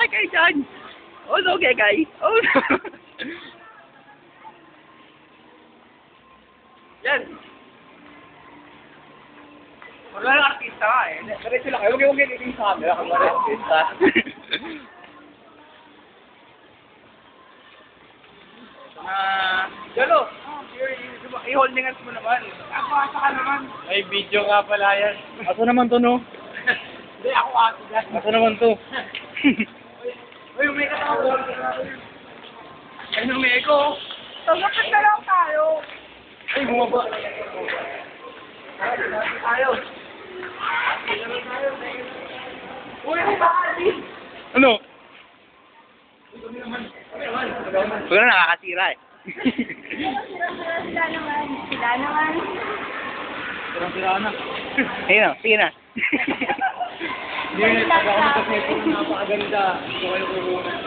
Sakay kayo dyan. Oh, no, Gekay. Oh, no. Yan. Wala lang artista ka eh. Diretso lang kayo. Huwag yung sa camera kung wala artista. Jolo, i-holding hands mo naman. Ako asa ka naman. May video nga pala yan. Aso naman to, no? Hindi, ako asa dyan. Aso naman to. Uy, umeka tayo. Ay, umeko. Tagapit na lang tayo. Ay, bumaba. Tayo. Uy, ang bakali. Ano? Huwag na nakakasira eh. Sila naman. Sila naman. Sira na. Ayun o, sige na. Hindi na, pag ako nagkasneto, napakaganda. Ito kayo kukunan.